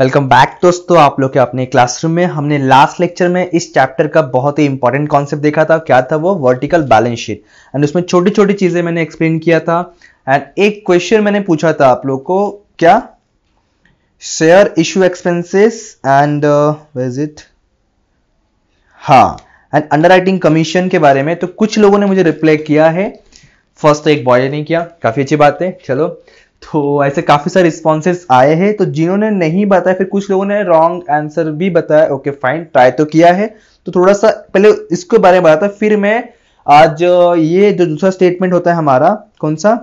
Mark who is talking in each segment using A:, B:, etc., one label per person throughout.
A: Welcome back दोस्तों, आप लोग के अपने क्लासरूम में हमने लास्ट लेक्चर में इस चैप्टर का बहुत ही इंपॉर्टेंट कॉन्सेप्ट देखा था। क्या था वो? Vertical balance sheet. एंड उसमें छोटी छोटी चीजें मैंने एक्सप्लेन किया था। एंड एक क्वेश्चन मैंने पूछा था आप लोग को, क्या? Share issue expenses and where is it, हाँ, एंड अंडरराइटिंग कमीशन के बारे में। तो कुछ लोगों ने मुझे रिप्लाई किया है। फर्स्ट तो एक बॉय ने किया, काफी अच्छी बात है। चलो, तो ऐसे काफी सारे रिस्पॉन्सेस आए हैं। तो जिन्होंने नहीं बताया, फिर कुछ लोगों ने रॉन्ग आंसर भी बताया। ओके फाइन, ट्राई तो किया है। तो थोड़ा सा पहले इसके बारे में बताता, फिर मैं आज ये जो दूसरा स्टेटमेंट होता है हमारा, कौन सा?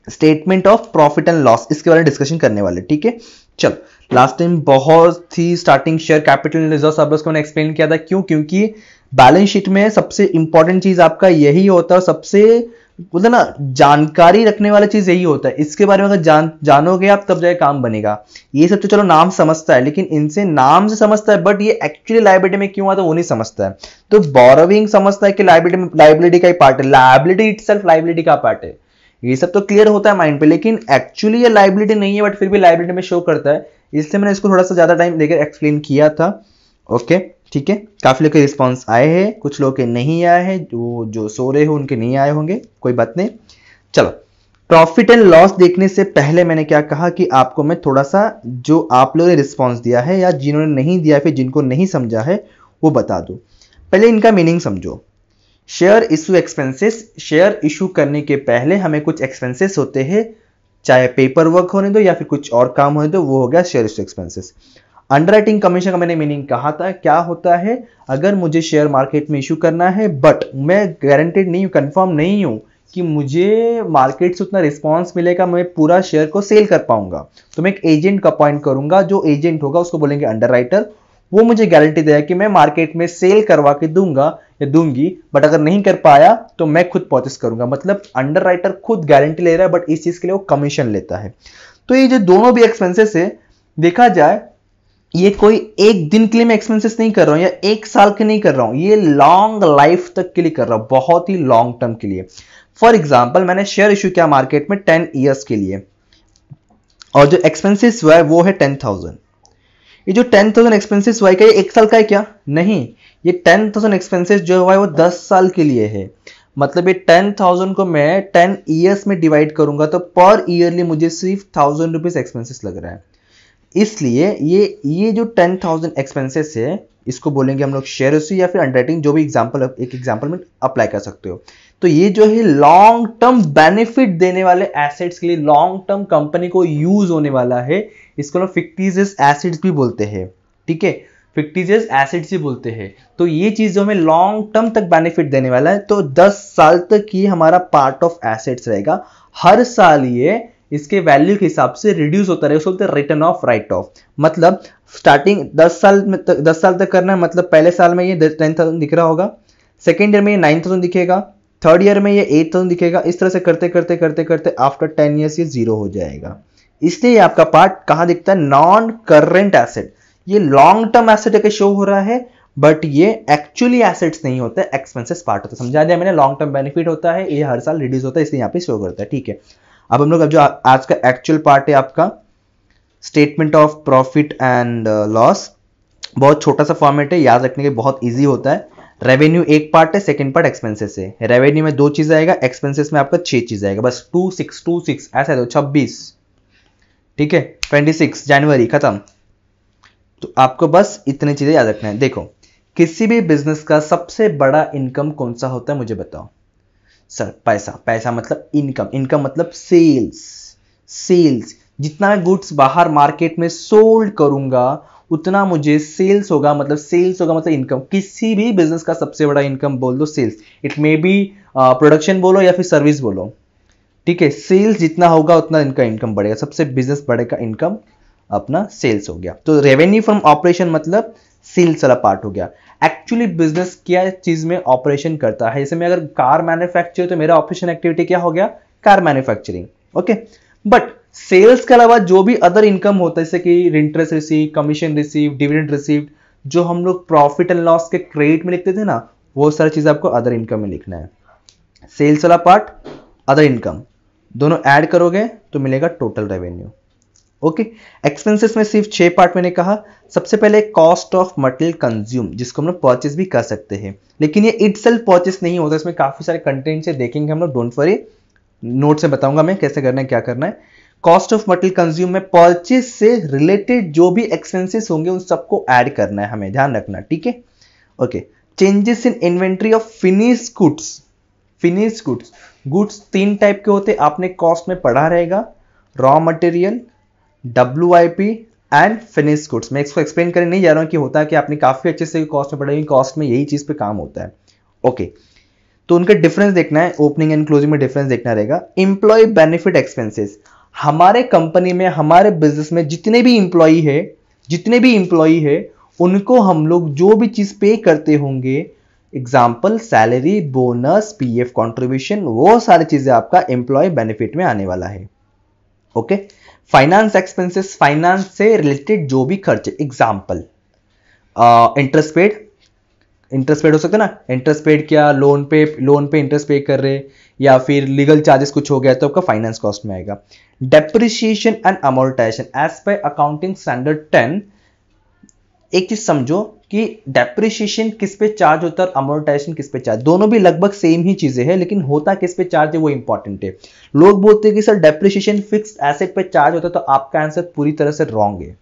A: Statement of profit and loss, इसके बारे में डिस्कशन करने वाले। ठीक है, चलो। लास्ट टाइम बहुत ही starting share capital reserve surplus को मैंने एक्सप्लेन किया था। क्यों? क्योंकि बैलेंस शीट में सबसे इंपॉर्टेंट चीज आपका यही होता है, सबसे बोलते ना जानकारी रखने वाला चीज यही होता है। इसके बारे में अगर जानोगे आप, तब जाके काम बनेगा। ये सब तो चलो नाम समझता है, लेकिन इनसे नाम से समझता है, बट ये एक्चुअली लायबिलिटी में क्यों आता है वो नहीं समझता है। तो बोरोविंग समझता है कि लायबिलिटी का ही पार्ट है, लायबिलिटी इटसेल्फ लायबिलिटी का पार्ट है। ये सब तो क्लियर होता है माइंड पे, लेकिन एक्चुअली ये लायबिलिटी नहीं है, बट फिर भी लायबिलिटी में शो करता है। इसलिए मैंने इसको थोड़ा सा ज्यादा टाइम लेकर एक्सप्लेन किया था। ओके ठीक है, काफी लोग के रिस्पॉन्स आए हैं, कुछ लोग के नहीं आए हैं। जो सो रहे हो उनके नहीं आए होंगे, कोई बात नहीं। चलो, प्रॉफिट एंड लॉस देखने से पहले मैंने क्या कहा कि आपको मैं थोड़ा सा जो आप लोगों ने रिस्पॉन्स दिया है या जिन्होंने नहीं दिया, फिर जिनको नहीं समझा है वो बता दो। पहले इनका मीनिंग समझो। Share issue expenses, share issue करने के पहले हमें कुछ एक्सपेंसेस होते हैं, चाहे पेपर वर्क होने दो या फिर कुछ और काम होने दो, वो हो गया share issue expenses. Underwriting commission का मैंने मीनिंग कहा था। क्या होता है? अगर मुझे शेयर मार्केट में इशू करना है, बट मैं गारंटेड नहीं हूं, कंफर्म नहीं हूं कि मुझे मार्केट से उतना रिस्पॉन्स मिलेगा, मैं पूरा शेयर को सेल कर पाऊंगा, तो मैं एक एजेंट का अपॉइंट करूंगा। जो एजेंट होगा उसको बोलेंगे अंडरराइटर। वो मुझे गारंटी देगा कि मैं मार्केट में सेल करवा के दूंगा या दूंगी, बट अगर नहीं कर पाया तो मैं खुद परचेस करूंगा। मतलब अंडरराइटर खुद गारंटी ले रहा है, बट इस चीज के लिए वो कमीशन लेता है। तो ये जो दोनों भी एक्सपेंसेस है, देखा जाए, ये कोई एक दिन के लिए मैं एक्सपेंसेस नहीं कर रहा हूं या एक साल के नहीं कर रहा हूं, ये लॉन्ग लाइफ तक के लिए कर रहा हूं, बहुत ही लॉन्ग टर्म के लिए। फॉर एग्जाम्पल, मैंने शेयर इशू किया मार्केट में 10 ईयर्स के लिए, और जो एक्सपेंसेस हुआ है वो है 10,000। ये जो 10,000 एक्सपेंसेस हुआ है, क्या ये एक साल का है? क्या नहीं, ये 10,000 एक्सपेंसेस जो हुआ है वो 10 साल के लिए है। मतलब ये 10,000 को मैं 10 ईयर्स में डिवाइड करूंगा, तो पर ईयरली मुझे सिर्फ 1,000 रुपीज एक्सपेंसेस लग रहा है। इसलिए ये जो 10,000 एक्सपेंसेस है, इसको बोलेंगे हम लोग शेयर इशू या फिर अंडरराइटिंग, जो भी एग्जांपल एक एग्जांपल में अप्लाई कर सकते हो। तो ये जो है लॉन्ग टर्म बेनिफिट देने वाले एसेट्स के लिए, लॉन्ग टर्म कंपनी को यूज होने वाला है। इसको लोग फिक्टिशियस एसेट्स भी बोलते हैं। ठीक है, फिक्टिशियस एसेट्स ही बोलते हैं। तो ये चीज जो हमें लॉन्ग टर्म तक बेनिफिट देने वाला है, तो 10 साल तक ये हमारा पार्ट ऑफ एसेट्स रहेगा। हर साल ये इसके वैल्यू के हिसाब से रिड्यूस होता रहेगा, उसको बोलते हैं रिटर्न ऑफ राइट ऑफ। मतलब स्टार्टिंग 10 साल तक करना है, मतलब पहले साल में ये 10,000 दिख रहा होगा, सेकेंड ईयर में ये 9,000 दिखेगा, थर्ड ईयर में ये 8,000 दिखेगा। इस तरह से करते करते करते करते आफ्टर 10 ईयर्स ये जीरो हो जाएगा। इसलिए आपका पार्ट कहां दिखता है? Non current asset. ये लॉन्ग टर्म एसेट के शो हो रहा है, बट ये एक्चुअली एसेट्स नहीं होता है, एक्सपेंसेस पार्ट होता है। समझा दिया मैंने? लॉन्ग टर्म बेनिफिट होता है, ये हर साल रिड्यूस होता है, इसलिए यहाँ पे शो करता है। ठीक है, अब हम लोग जो आज का एक्चुअल पार्ट है आपका statement of profit and loss. बहुत छोटा सा फॉर्मेट है, याद रखने के बहुत इजी होता है। रेवेन्यू एक पार्ट है, सेकंड पार्ट एक्सपेंसेस है। रेवेन्यू में 2 चीज आएगा, एक्सपेंसेस में आपका 6 चीज आएगा। बस 2626 ऐसा है, तो 26, ठीक है, 26 जनवरी खत्म। तो आपको बस इतनी चीजें याद रखना है। देखो, किसी भी बिजनेस का सबसे बड़ा इनकम कौन सा होता है मुझे बताओ सर? पैसा। पैसा मतलब इनकम, इनकम मतलब सेल्स। सेल्स, जितना मैं गुड्स बाहर मार्केट में सोल्ड करूंगा उतना मुझे सेल्स होगा, मतलब सेल्स होगा मतलब इनकम। किसी भी बिजनेस का सबसे बड़ा इनकम बोल दो sales. It may be production बोलो या फिर सर्विस बोलो, ठीक है। सेल्स जितना होगा उतना इनका इनकम बढ़ेगा, सबसे बिजनेस बढ़ेगा इनकम अपना सेल्स हो गया। तो रेवेन्यू फ्रॉम ऑपरेशन मतलब सेल्स वाला पार्ट हो गया। एक्चुअली बिजनेस क्या चीज में ऑपरेशन करता है? जैसे मैं अगर कार मैन्युफैक्चर, तो मेरा ऑपरेशन एक्टिविटी क्या हो गया? Car manufacturing. Okay, but sales के अलावा जो भी अदर इनकम होता है, जैसे कि interest receive, commission receive, dividend receive, जो हम लोग प्रॉफिट एंड लॉस के क्रेडिट में लिखते थे ना, वो सारी चीज आपको अदर इनकम में लिखना है। सेल्स वाला पार्ट, अदर इनकम, दोनों ऐड करोगे तो मिलेगा टोटल रेवेन्यू। ओके। एक्सपेंसेस में सिर्फ 6 पार्ट मैंने कहा। सबसे पहले कॉस्ट ऑफ मटेरियल कंज्यूम, जिसको हम लोग परचेस भी कर सकते हैं, लेकिन ये इटसेल्फ परचेस नहीं होता, इसमें काफी सारे कंटेंट से देखेंगे हम लोग, डोंट वरी, नोट से बताऊंगा मैं कैसे करना है क्या करना है। कॉस्ट ऑफ मटेरियल कंज्यूम में परचेस से रिलेटेड जो भी एक्सपेंसेस होंगे उन सबको ऐड करना है, हमें ध्यान रखना, ठीक है। Okay. Changes in inventory of finish goods. Finish goods, goods 3 type के होते हैं, आपने कॉस्ट में पढ़ा रहेगा, raw material, WIP and finish goods. मैं इसको एक्सप्लेन करने नहीं जा रहा हूं कि होता है कि आपने काफी अच्छे से कॉस्ट में पढ़ा, कॉस्ट में यही चीज पे काम होता है। ओके, तो उनका डिफरेंस देखना है, ओपनिंग एंड क्लोजिंग में डिफरेंस देखना रहेगा। एम्प्लॉय बेनिफिट एक्सपेंसेस, हमारे कंपनी में, हमारे बिजनेस में जितने भी इंप्लॉई है उनको हम लोग जो भी चीज पे करते होंगे, example salary, bonus, PF contribution, वो सारी चीजें आपका एम्प्लॉय बेनिफिट में आने वाला है। ओके। फाइनेंस एक्सपेंसेस, फाइनेंस से रिलेटेड जो भी खर्चे, एग्जाम्पल इंटरेस्ट पेड हो सकता है ना, इंटरेस्ट पेड क्या, लोन पे इंटरेस्ट पे कर रहे, या फिर लीगल चार्जेस कुछ हो गया तो आपका फाइनेंस कॉस्ट में आएगा। Depreciation and amortisation, as per accounting standard 10, एक चीज समझो कि डेप्रिसिएशन किस पे चार्ज होता है और अमोर्टाइजेशन किस पे चार्ज, दोनों भी लगभग सेम ही चीजें हैं, लेकिन होता किस पे चार्ज है वो इंपॉर्टेंट है। लोग बोलते हैं कि सर डेप्रिसिएशन फिक्स्ड एसेट पे चार्ज होता है, तो आपका आंसर पूरी तरह से रॉन्ग है।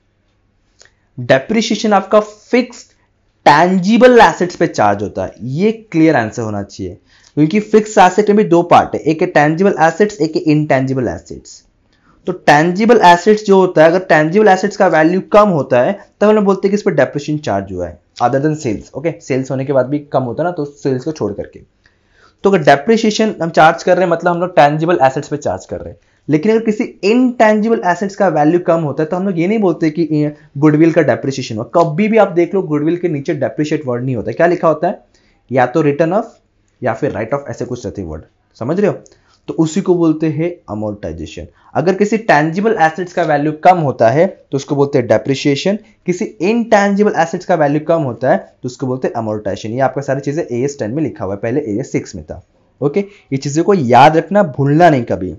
A: डेप्रिसिएशन आपका फिक्स्ड टैंजिबल एसेट्स पे चार्ज होता है, ये क्लियर आंसर होना चाहिए, क्योंकि फिक्स्ड एसेट में भी 2 पार्ट है, एक है टैंजिबल एसेट्स, एक है इनटैंजिबल एसेट्स। तो टैंजिबल एसेट्स जो होता है, अगर टैंजिबल एसेट्स का वैल्यू कम होता है तब हम लोग बोलते हैं कि इस पर डेप्रिसिएशन चार्ज हुआ है, other than sales. Okay, sales होने के बाद भी कम होता है ना, तो सेल्स को छोड़ करके। तो अगर डेप्रिसिएशन हम चार्ज कर रहे हैं मतलब हम लोग टैंजिबल एसेट्स पे चार्ज कर रहे हैं, लेकिन अगर किसी इनटैंजिबल एसेट्स का वैल्यू कम होता है तो हम लोग ये नहीं बोलते कि गुडविल का डेप्रिसिएशन हुआ। कभी भी आप देख लो गुडविल के नीचे डेप्रिशिएट वर्ड नहीं होता, क्या लिखा होता है, या तो रिटर्न ऑफ या फिर राइट ऑफ, ऐसे कुछ रहते वर्ड, समझ रहे हो, तो उसी को बोलते हैं अमोर्टाइजेशन। अगर किसी टैंजिबल एसेट्स का वैल्यू कम होता है तो उसको बोलते हैं डेप्रिसिएशन, किसी इनटैंजिबल एसेट्स का वैल्यू कम होता है तो उसको बोलते हैं अमोर्टाइजेशन। ये आपका सारी चीजें AS 10 में लिखा हुआ है, पहले AS 6 में था। ओके, ये चीजों को याद रखना, भूलना नहीं कभी।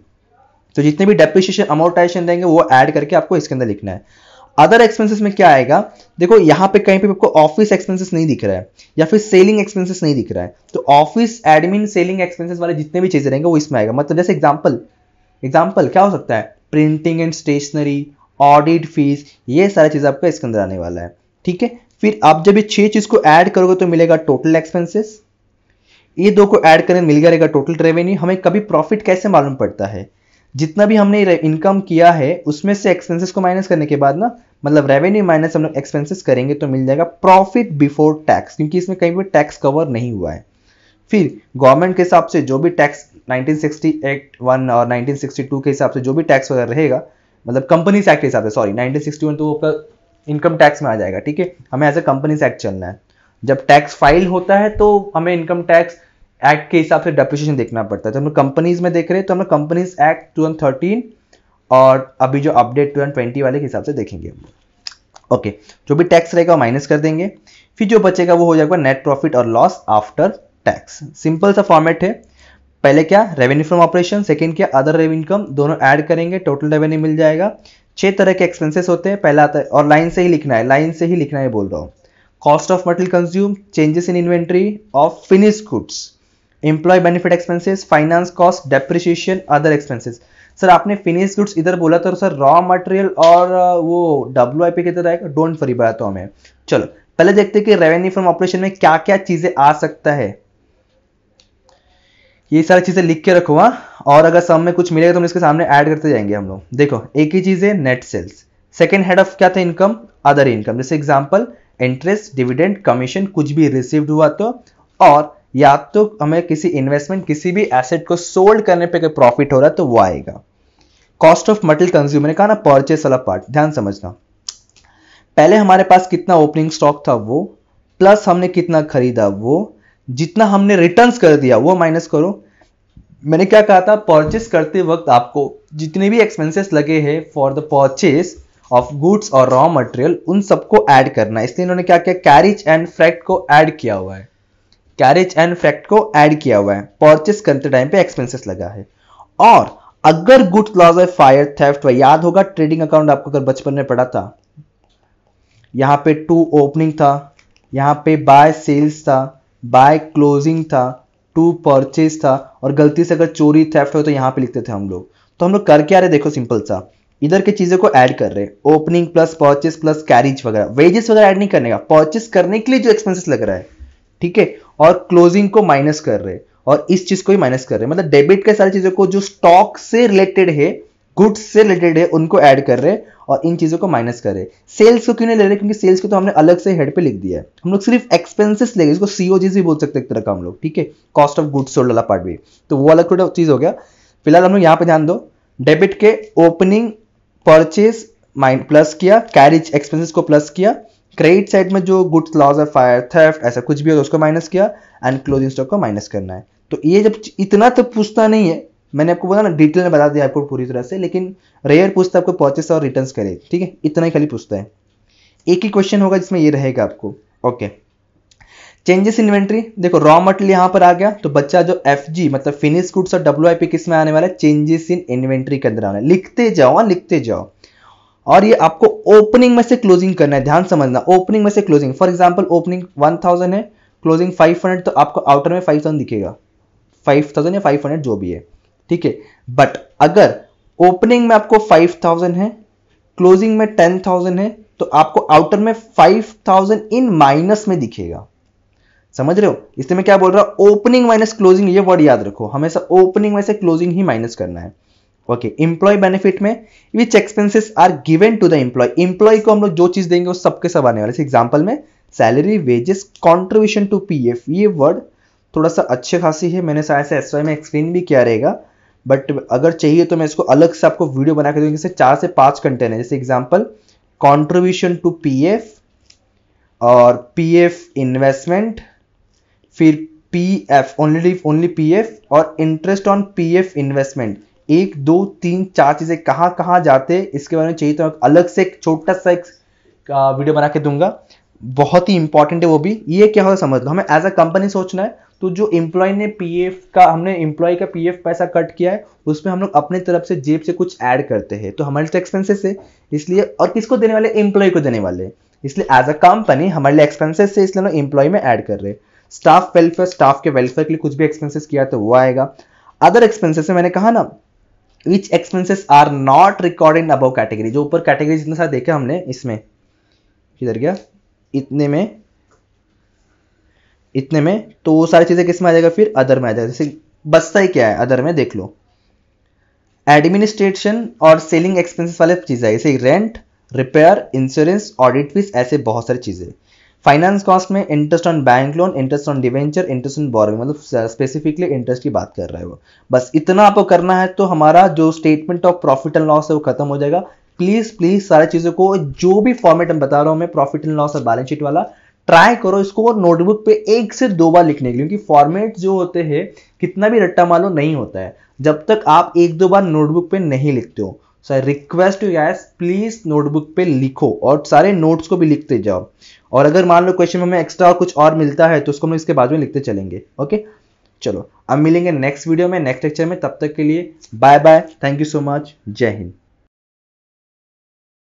A: तो जितने भी डेप्रिसिएशन अमोर्टाइजेशन देंगे वो ऐड करके आपको इसके अंदर लिखना है। अदर एक्सपेंसेस में क्या आएगा, देखो यहां पे कहीं पे आपको ऑफिस एक्सपेंसेस नहीं दिख रहा है या फिर सेलिंग एक्सपेंसेस नहीं दिख रहा है, तो ऑफिस एडमिन सेलिंग एक्सपेंसेस वाले जितने भी चीजें रहेंगे वो इसमें आएगा। मतलब जैसे एग्जांपल क्या हो सकता है, printing and stationery, audit fees, ये सारी चीज आपका इसके अंदर आने वाला है, ठीक है। फिर आप जब ये 6 चीज को ऐड करोगे तो मिलेगा टोटल एक्सपेंसेस, ये 2 को ऐड करें मिल जाएगा टोटल रेवेन्यू। हमें कभी प्रॉफिट कैसे मालूम पड़ता है, जितना भी हमने इनकम किया है उसमें से एक्सपेंसेस को माइनस करने के बाद ना, मतलब रेवेन्यू माइनस हम लोग एक्सपेंसेस करेंगे तो मिल जाएगा प्रॉफिट बिफोर टैक्स, क्योंकि इसमें कहीं भी टैक्स कवर नहीं हुआ है। फिर गवर्नमेंट के हिसाब से जो भी टैक्स 1961 और 1962 के हिसाब से जो भी टैक्स वगैरह रहेगा, मतलब कंपनीज एक्ट के हिसाब से, सॉरी 1961 तो आपका इनकम टैक्स में आ जाएगा, ठीक है। हमें एज ए कंपनीज एक्ट चलना है, जब टैक्स फाइल होता है तो हमें इनकम टैक्स एक्ट के हिसाब से डेप्रिसिएशन देखना पड़ता है। तो हम लोग कंपनीज में देख रहे हैं तो हम लोग कंपनीज एक्ट 2013 और अभी जो अपडेट 2020 वाले के हिसाब से देखेंगे। ओके, जो भी टैक्स रहेगा वो माइनस कर देंगे, फिर जो बचेगा वो हो जाएगा नेट प्रॉफिट और लॉस आफ्टर टैक्स। सिंपल सा फॉर्मेट है, पहले क्या रेवेन्यू फ्रॉम ऑपरेशन, सेकंड क्या अदर रेवेन्यू इनकम, दोनों ऐड करेंगे टोटल रेवेन्यू मिल जाएगा। 6 तरह के एक्सपेंसेस होते हैं, पहला आता है, और लाइन से ही लिखना है बोल रहा हूँ, cost of material consume, changes in inventory of finish goods, employ benefit expenses, finance cost, depreciation, other expenses. Sir आपने फिनिश गुड्स इधर बोला तो सर रॉ मटेरियल और वो WIP किधर आएगा, डोंट वरी बताता हूं मैं। चलो पहले देखते हैं कि रेवेन्यू फ्रॉम ऑपरेशन में क्या क्या चीजें आ सकता है, ये सारी चीजें लिख के रखो, और अगर सम में कुछ मिलेगा तो हम इसके सामने ऐड करते जाएंगे हम लोग। देखो एक ही चीज है, net sales, second head of क्या था, इनकम, अदर इनकम, जैसे एग्जाम्पल इंटरेस्ट, डिविडेंड, कमीशन, कुछ भी रिसीव्ड हुआ तो, और या तो हमें किसी इन्वेस्टमेंट, किसी भी एसेट को सोल्ड करने पे प्रॉफिट हो रहा है तो वो आएगा। कॉस्ट ऑफ मटेरियल कंज्यूम, मैंने कहा ना परचेस वाला पार्ट, ध्यान समझना, पहले हमारे पास कितना ओपनिंग स्टॉक था वो, प्लस हमने कितना खरीदा वो, जितना हमने रिटर्न्स कर दिया वो माइनस करो। मैंने क्या कहा था, परचेस करते वक्त आपको जितने भी एक्सपेंसेस लगे हैं for the purchase of goods और रॉ मटेरियल, उन सबको ऐड करना है। इसलिए इन्होंने क्या किया, कैरेज एंड फ्रैक्ट को ऐड किया हुआ है, परचेस करते टाइम पे एक्सपेंसेस लगा है। और अगर goods loss by fire theft हुआ, याद होगा ट्रेडिंग अकाउंट आपको अगर बचपन में पढ़ा था, यहां पे टू ओपनिंग था, यहां पे बाय सेल्स था, बाय क्लोजिंग था, टू परचेज था, और गलती से अगर चोरी थेफ्ट हो तो यहां पे लिखते थे हम लोग। तो हम लोग कर क्या रहे, देखो सिंपल सा, इधर के चीजों को ऐड कर रहे, opening plus purchase plus carriage वगैरह, वेजेस वगैरह ऐड नहीं करने का, परचेस करने के लिए जो एक्सपेंसेस लग रहा है, ठीक है, और क्लोजिंग को माइनस कर रहे और इस चीज को ही माइनस कर रहे, मतलब डेबिट के सारी चीजों को जो स्टॉक से रिलेटेड है, गुड्स से रिलेटेड है, उनको ऐड कर रहे और इन चीजों को माइनस कर रहे। सेल्स को क्यों नहीं ले रहे, क्योंकि सेल्स को तो हमने अलग से हेड पे लिख दिया है, हम लोग सिर्फ एक्सपेंसेस लेंगे, इसको सीओजी भी बोल सकते हैं एक तरह का हम लोग, ठीक है, कॉस्ट ऑफ गुड्स सोल्ड वाला पार्ट भी, तो वो अलग थोड़ा चीज हो गया। फिलहाल हम लोग यहाँ पे ध्यान दो, डेबिट के ओपनिंग परचेज प्लस किया, कैरिज एक्सपेंसेस को प्लस किया, क्रेडिट साइड में जो गुड्स लॉस है, फायर थेफ्ट ऐसा कुछ भी हो तो उसको माइनस किया, एंड क्लोजिंग स्टॉक को माइनस करना है। तो ये जब इतना तो पूछता नहीं है, मैंने आपको बोला ना डिटेल में बता दिया आपको पूरी तरह से, लेकिन रेयर पूछता है आपको परचेस और रिटर्न्स करे, ठीक है, इतना ही खाली पूछता है। एक ही क्वेश्चन होगा जिसमें ये रहेगा आपको, ओके। चेंजेस इन्वेंट्री, देखो रॉ मटेरियल यहां पर आ गया, तो बच्चा जो एफजी मतलब फिनिश गुड्स और डब्ल्यूआईपी किस में आने वाला है, चेंजेस इन इन्वेंट्री के अंदर आना है, लिखते जाओ लिखते जाओ। और ये आपको ओपनिंग में से क्लोजिंग करना है, ध्यान समझना, ओपनिंग में से क्लोजिंग, फॉर एग्जांपल ओपनिंग 1000 है, क्लोजिंग 500, तो आपको आउटर में 5000 दिखेगा, 5000 या 500 जो भी है, ठीक है। बट अगर ओपनिंग में आपको 5000 है, क्लोजिंग में 10000 है, तो आपको आउटर में 5000 इन माइनस में दिखेगा, समझ रहे हो। इसलिए मैं क्या बोल रहा हूं, ओपनिंग माइनस क्लोजिंग, ये वर्ड याद रखो, हमेशा ओपनिंग में से क्लोजिंग ही माइनस करना है, ओके। एम्प्लॉय बेनिफिट में which expenses are given to the employee, employee को हम लोग जो चीज देंगे वो सबके सब आने वाले, एग्जांपल में salary, wages, contribution to PF, ये वर्ड थोड़ा सा अच्छे खासी है, मैंने शायद से एसवाई में एक्सप्लेन भी किया रहेगा, बट अगर चाहिए तो मैं इसको अलग से आपको वीडियो बना के दूंगा, जैसे 4 से 5 कंटेंट है, जैसे एग्जांपल कंट्रीब्यूशन टू पीएफ और पीएफ इन्वेस्टमेंट, फिर पीएफ ओनली पीएफ और इंटरेस्ट ऑन पीएफ इन्वेस्टमेंट, 1 2 3 4 चीजें कहां कहां जाते हैं इसके बारे में चाहिए तो अलग से एक छोटा सा एक वीडियो बना के दूंगा, बहुत ही इंपॉर्टेंट है वो भी। ये क्या होगा समझ लो, हमें एज अ कंपनी सोचना है, तो जो एम्प्लॉय ने पीएफ का, हमने एम्प्लॉय का पीएफ पैसा कट किया है, उसमें हम लोग अपने तरफ से जेब से कुछ ऐड करते हैं, तो हमारे लिए एक्सपेंसेस है, इसलिए, और किसको देने वाले, एम्प्लॉय को देने वाले, इसलिए एज अ कंपनी हमारे लिए एक्सपेंसेस है, इसलिए हम लोग एम्प्लॉय में ऐड कर रहे हैं। स्टाफ वेलफेयर, स्टाफ के वेलफेयर के लिए कुछ भी एक्सपेंसेस किया तो वो आएगा। अदर एक्सपेंसेस में मैंने कहा ना, which expenses are not recorded in above category, जो ऊपर कैटेगरी जितने सारे देखे हमने, इसमें किधर गया, इतने में तो वो सारी चीजें किस में आ जाएगा, फिर अदर में आ जाएगा। जैसे बचता ही क्या है अदर में, देख लो, एडमिनिस्ट्रेशन और सेलिंग एक्सपेंसेस वाले चीजें, जैसे rent, repair, insurance, audit fees, ऐसे बहुत सारी चीजें। फाइनेंस कॉस्ट में interest on bank loan, interest on debenture, interest on borrowing, मतलब स्पेसिफिकली इंटरेस्ट की बात कर रहा है वो, बस इतना आपको करना है, तो हमारा जो statement of profit and loss है वो खत्म हो जाएगा। प्लीज प्लीज सारी चीजों को, जो भी फॉर्मेट हम बता रहा हूं मैं, प्रॉफिट एंड लॉस और बैलेंस शीट वाला, ट्राई करो इसको नोटबुक पे 1 से 2 बार लिखने के लिए, क्योंकि फॉर्मेट जो होते हैं कितना भी रट्टा मालो नहीं होता है जब तक आप 1-2 बार नोटबुक पे नहीं लिखते हो। So I request you guys, please notebook पे लिखो और सारे नोट्स को भी लिखते जाओ, और अगर मान लो क्वेश्चन में हमें एक्स्ट्रा कुछ और मिलता है तो उसको हम इसके बाद में लिखते चलेंगे, ओके। चलो अब मिलेंगे नेक्स्ट वीडियो में, नेक्स्ट लेक्चर में, तब तक के लिए bye bye, thank you so much, जय हिंद।